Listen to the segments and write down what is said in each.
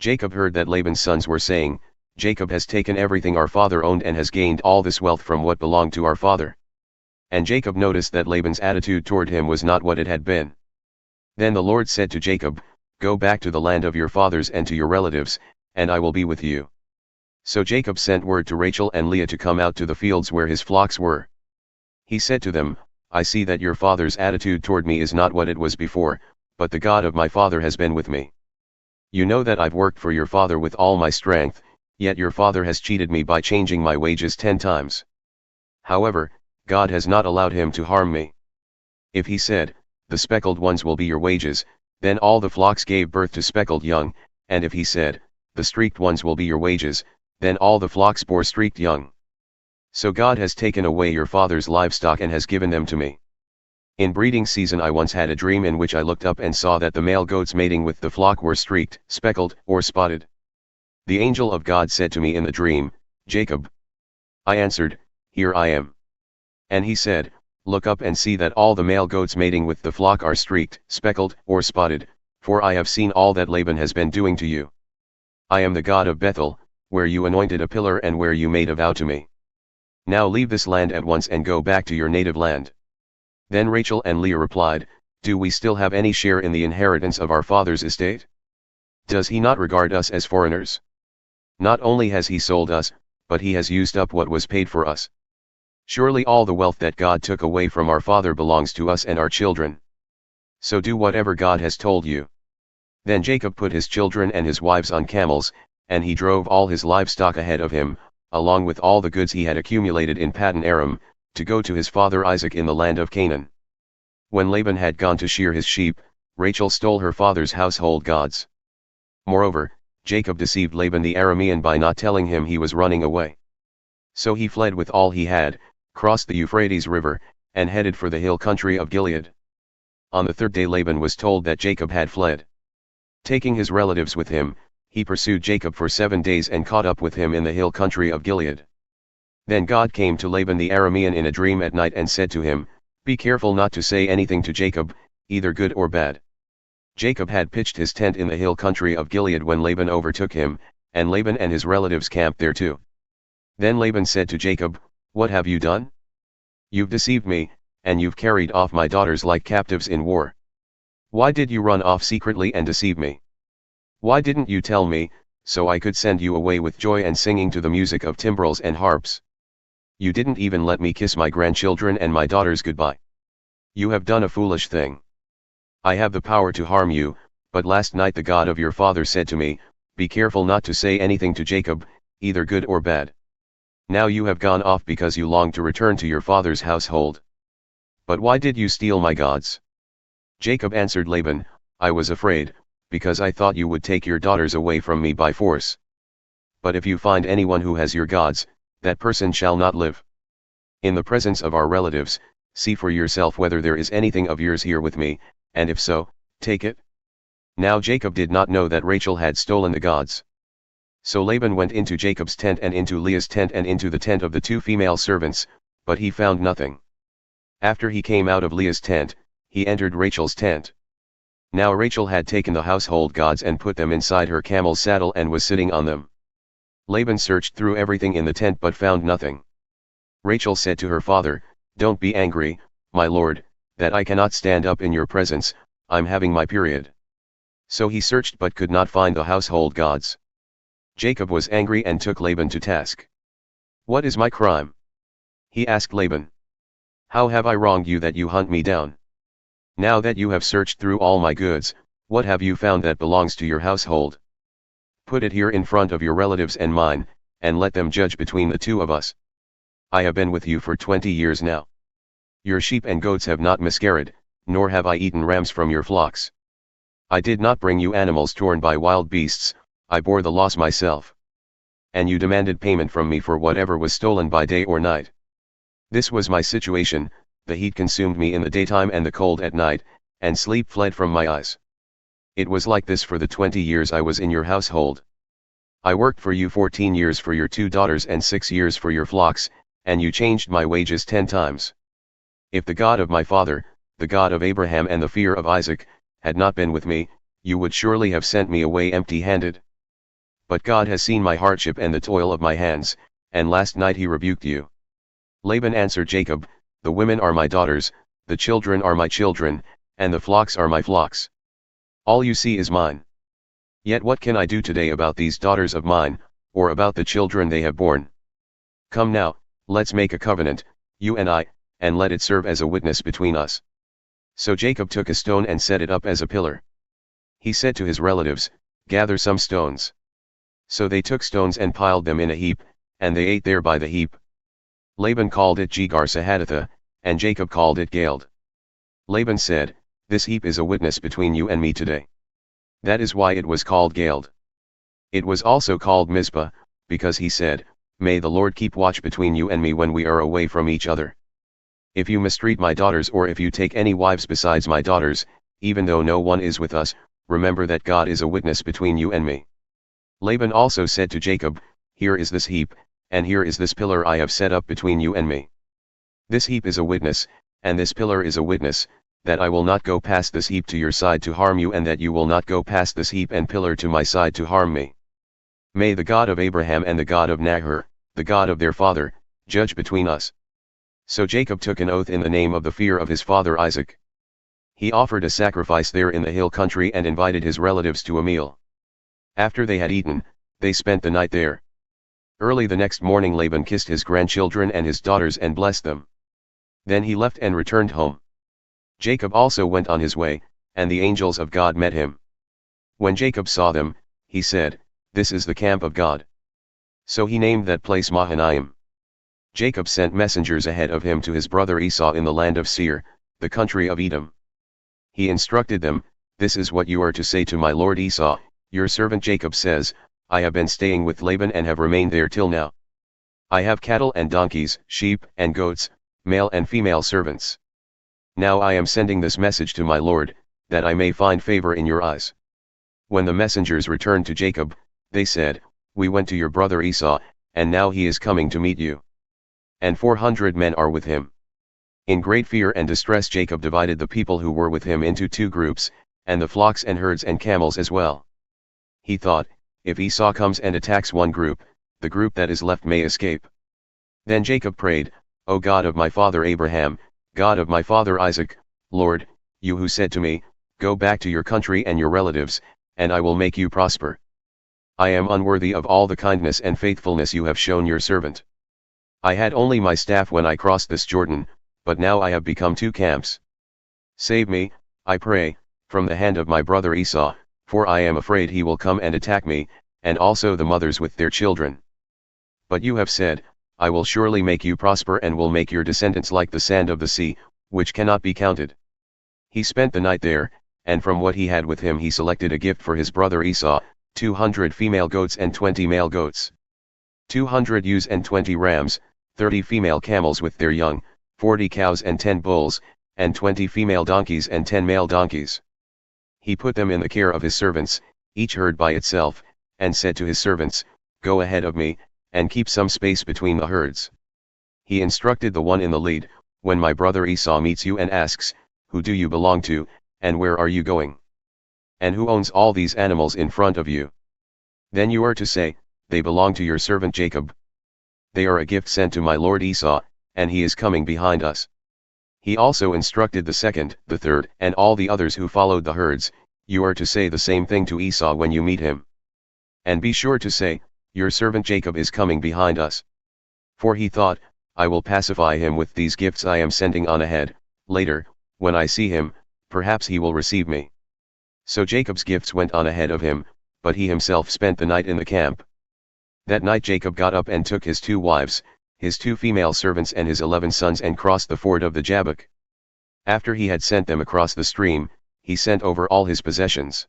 Jacob heard that Laban's sons were saying, "Jacob has taken everything our father owned and has gained all this wealth from what belonged to our father." And Jacob noticed that Laban's attitude toward him was not what it had been. Then the Lord said to Jacob, "Go back to the land of your fathers and to your relatives, and I will be with you." So Jacob sent word to Rachel and Leah to come out to the fields where his flocks were. He said to them, "I see that your father's attitude toward me is not what it was before, but the God of my father has been with me. You know that I've worked for your father with all my strength, yet your father has cheated me by changing my wages 10 times. However, God has not allowed him to harm me. If he said, 'The speckled ones will be your wages,' then all the flocks gave birth to speckled young, and if he said, 'The streaked ones will be your wages,' then all the flocks bore streaked young. So God has taken away your father's livestock and has given them to me. In breeding season I once had a dream in which I looked up and saw that the male goats mating with the flock were streaked, speckled, or spotted. The angel of God said to me in the dream, 'Jacob.' I answered, 'Here I am.' And he said, 'Look up and see that all the male goats mating with the flock are streaked, speckled, or spotted, for I have seen all that Laban has been doing to you. I am the God of Bethel, where you anointed a pillar and where you made a vow to me. Now leave this land at once and go back to your native land.' Then Rachel and Leah replied, 'Do we still have any share in the inheritance of our father's estate? Does he not regard us as foreigners? Not only has he sold us, but he has used up what was paid for us. Surely all the wealth that God took away from our father belongs to us and our children. So do whatever God has told you.' Then Jacob put his children and his wives on camels, and he drove all his livestock ahead of him, along with all the goods he had accumulated in Paddan Aram, to go to his father Isaac in the land of Canaan. When Laban had gone to shear his sheep, Rachel stole her father's household gods. Moreover, Jacob deceived Laban the Aramean by not telling him he was running away. So he fled with all he had, crossed the Euphrates River, and headed for the hill country of Gilead. On the third day Laban was told that Jacob had fled. Taking his relatives with him, he pursued Jacob for 7 days and caught up with him in the hill country of Gilead. Then God came to Laban the Aramean in a dream at night and said to him, 'Be careful not to say anything to Jacob, either good or bad.' Jacob had pitched his tent in the hill country of Gilead when Laban overtook him, and Laban and his relatives camped there too. Then Laban said to Jacob, 'What have you done? You've deceived me, and you've carried off my daughters like captives in war. Why did you run off secretly and deceive me? Why didn't you tell me, so I could send you away with joy and singing to the music of timbrels and harps? You didn't even let me kiss my grandchildren and my daughters goodbye. You have done a foolish thing. I have the power to harm you, but last night the God of your father said to me, "Be careful not to say anything to Jacob, either good or bad." Now you have gone off because you long to return to your father's household. But why did you steal my gods?' Jacob answered Laban, 'I was afraid, because I thought you would take your daughters away from me by force. But if you find anyone who has your gods, that person shall not live. In the presence of our relatives, see for yourself whether there is anything of yours here with me, and if so, take it.' Now Jacob did not know that Rachel had stolen the gods. So Laban went into Jacob's tent and into Leah's tent and into the tent of the 2 female servants, but he found nothing. After he came out of Leah's tent, he entered Rachel's tent. Now Rachel had taken the household gods and put them inside her camel's saddle and was sitting on them. Laban searched through everything in the tent but found nothing. Rachel said to her father, 'Don't be angry, my lord, that I cannot stand up in your presence, I'm having my period.' So he searched but could not find the household gods. Jacob was angry and took Laban to task. 'What is my crime?' he asked Laban. 'How have I wronged you that you hunt me down? Now that you have searched through all my goods, what have you found that belongs to your household? Put it here in front of your relatives and mine, and let them judge between the 2 of us. I have been with you for 20 years now. Your sheep and goats have not miscarried, nor have I eaten rams from your flocks. I did not bring you animals torn by wild beasts, I bore the loss myself. And you demanded payment from me for whatever was stolen by day or night. This was my situation, the heat consumed me in the daytime and the cold at night, and sleep fled from my eyes. It was like this for the 20 years I was in your household. I worked for you 14 years for your 2 daughters and 6 years for your flocks, and you changed my wages 10 times. If the God of my father, the God of Abraham and the fear of Isaac, had not been with me, you would surely have sent me away empty-handed. But God has seen my hardship and the toil of my hands, and last night he rebuked you." Laban answered Jacob, "The women are my daughters, the children are my children, and the flocks are my flocks. All you see is mine. Yet what can I do today about these daughters of mine, or about the children they have borne? Come now, let's make a covenant, you and I, and let it serve as a witness between us." So Jacob took a stone and set it up as a pillar. He said to his relatives, "Gather some stones." So they took stones and piled them in a heap, and they ate there by the heap. Laban called it Jegar-Sahadutha, and Jacob called it Gilead. Laban said, "This heap is a witness between you and me today." That is why it was called Gilead. It was also called Mizpah, because he said, "May the Lord keep watch between you and me when we are away from each other. If you mistreat my daughters or if you take any wives besides my daughters, even though no one is with us, remember that God is a witness between you and me." Laban also said to Jacob, "Here is this heap, and here is this pillar I have set up between you and me. This heap is a witness, and this pillar is a witness, that I will not go past this heap to your side to harm you and that you will not go past this heap and pillar to my side to harm me. May the God of Abraham and the God of Nahor, the God of their father, judge between us." So Jacob took an oath in the name of the fear of his father Isaac. He offered a sacrifice there in the hill country and invited his relatives to a meal. After they had eaten, they spent the night there. Early the next morning Laban kissed his grandchildren and his daughters and blessed them. Then he left and returned home. Jacob also went on his way, and the angels of God met him. When Jacob saw them, he said, "This is the camp of God." So he named that place Mahanaim. Jacob sent messengers ahead of him to his brother Esau in the land of Seir, the country of Edom. He instructed them, "This is what you are to say to my lord Esau, your servant Jacob says, I have been staying with Laban and have remained there till now. I have cattle and donkeys, sheep and goats, male and female servants. Now I am sending this message to my lord, that I may find favor in your eyes." When the messengers returned to Jacob, they said, "We went to your brother Esau, and now he is coming to meet you. And 400 men are with him." In great fear and distress Jacob divided the people who were with him into 2 groups, and the flocks and herds and camels as well. He thought, if Esau comes and attacks one group, the group that is left may escape. Then Jacob prayed, "O God of my father Abraham, God of my father Isaac, Lord, you who said to me, 'Go back to your country and your relatives, and I will make you prosper.' I am unworthy of all the kindness and faithfulness you have shown your servant. I had only my staff when I crossed this Jordan, but now I have become 2 camps. Save me, I pray, from the hand of my brother Esau, for I am afraid he will come and attack me, and also the mothers with their children. But you have said, I will surely make you prosper and will make your descendants like the sand of the sea, which cannot be counted." He spent the night there, and from what he had with him he selected a gift for his brother Esau, 200 female goats and 20 male goats, 200 ewes and 20 rams, 30 female camels with their young, 40 cows and 10 bulls, and 20 female donkeys and 10 male donkeys. He put them in the care of his servants, each herd by itself, and said to his servants, "Go ahead of me, and keep some space between the herds." He instructed the one in the lead, "When my brother Esau meets you and asks, 'Who do you belong to, and where are you going? And who owns all these animals in front of you?' Then you are to say, 'They belong to your servant Jacob. They are a gift sent to my lord Esau, and he is coming behind us.'" He also instructed the second, the third, and all the others who followed the herds, "You are to say the same thing to Esau when you meet him. And be sure to say, 'Your servant Jacob is coming behind us.'" For he thought, "I will pacify him with these gifts I am sending on ahead, later, when I see him, perhaps he will receive me." So Jacob's gifts went on ahead of him, but he himself spent the night in the camp. That night Jacob got up and took his 2 wives, his 2 female servants and his 11 sons and crossed the ford of the Jabbok. After he had sent them across the stream, he sent over all his possessions.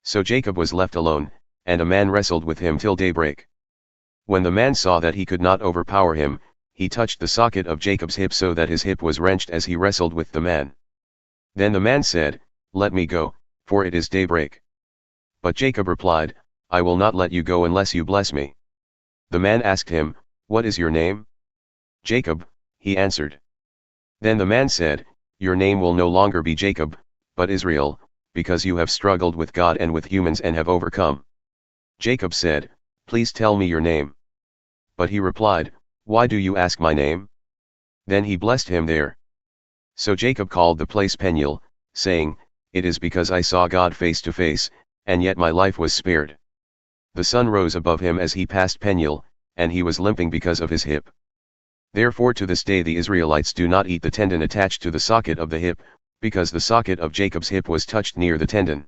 So Jacob was left alone, and a man wrestled with him till daybreak. When the man saw that he could not overpower him, he touched the socket of Jacob's hip so that his hip was wrenched as he wrestled with the man. Then the man said, "Let me go, for it is daybreak." But Jacob replied, "I will not let you go unless you bless me." The man asked him, "What is your name?" "Jacob," he answered. Then the man said, "Your name will no longer be Jacob, but Israel, because you have struggled with God and with humans and have overcome." Jacob said, "Please tell me your name." But he replied, "Why do you ask my name?" Then he blessed him there. So Jacob called the place Peniel, saying, "It is because I saw God face to face, and yet my life was spared." The sun rose above him as he passed Peniel, and he was limping because of his hip. Therefore to this day the Israelites do not eat the tendon attached to the socket of the hip, because the socket of Jacob's hip was touched near the tendon.